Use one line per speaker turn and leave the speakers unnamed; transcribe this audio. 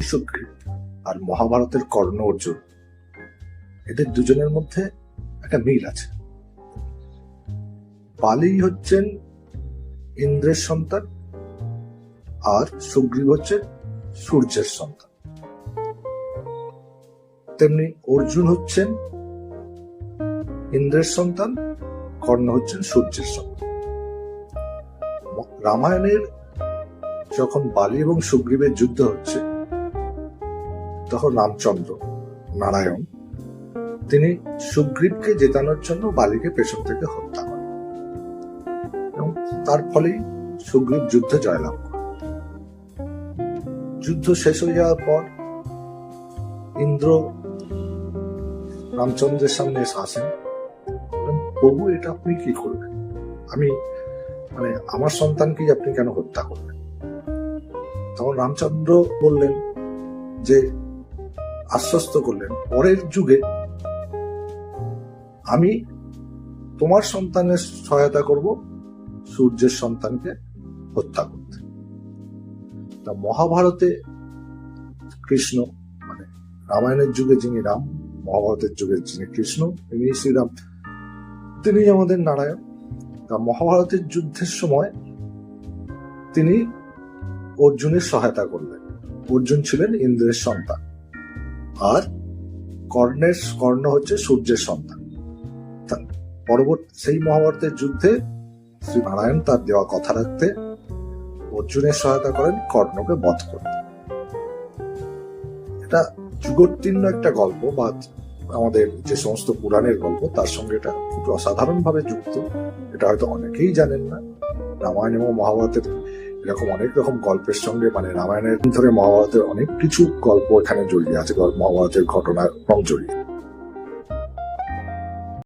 সুগ্রীব আর মহাভারতের কর্ণ অর্জুন, এদের দুজনের মধ্যে একটা মিল আছে। বালি হচ্ছেন ইন্দ্রের সন্তান আর সুগ্রীব হচ্ছে সূর্যের সন্তান। তেমনি অর্জুন হচ্ছেন ইন্দ্রের সন্তান, কর্ণ হচ্ছেন সূর্যের সন্তান। রামায়ণের যখন বালি এবং সুগ্রীবের যুদ্ধ হচ্ছে, তখন রামচন্দ্র নারায়ণ তিনি সুগ্রীবকে জেতানোর জন্য বালিকে পেছন থেকে হত্যা করেন এবং তার ফলেই সুগ্রীব যুদ্ধে জয়লাভ করে। যুদ্ধ শেষ হয়ে যাওয়ার পর ইন্দ্র রামচন্দ্রের সামনে এসে আসেন, প্রভু এটা আপনি কি করবেন? আমার সন্তানকে আপনি কেন হত্যা করলেন? তখন রামচন্দ্র বললেন যে, আশ্বস্ত করলেন, পরের যুগে আমি তোমার সন্তানের সহায়তা করব সূর্যের সন্তানকে হত্যা করতে। তা মহাভারতে কৃষ্ণ, রামায়ণের যুগে যিনি রাম, মহাভারতের যুগে যিনি কৃষ্ণ, তিনি শ্রীরাম, তিনি আমাদের নারায়ণ। তা মহাভারতের যুদ্ধের সময় তিনি অর্জুনের সহায়তা করলেন। অর্জুন ছিলেন ইন্দ্রের সন্তান আর কর্ণ হচ্ছে সূর্যের সন্তান। পরবর্তী সেই মহাভারতের যুদ্ধে শ্রী নারায়ণ তার দেওয়া কথা রাখতে অর্জুনের সহায়তা করেন কর্ণকে বধ করতে। এটা যুগোত্তীর্ণ একটা গল্প, বা আমাদের যে সমস্ত পুরাণের গল্প তার সঙ্গে এটা খুব অসাধারণ ভাবে যুক্ত। এটা হয়তো অনেকেই জানেন না। রামায়ণ এবং মহাভারতের এরকম অনেক রকম গল্পের সঙ্গে, রামায়ণের ধরে মহাভারতের অনেক কিছু গল্প এখানে জড়িয়ে আছে, মহাভারতের ঘটনা জড়িয়ে।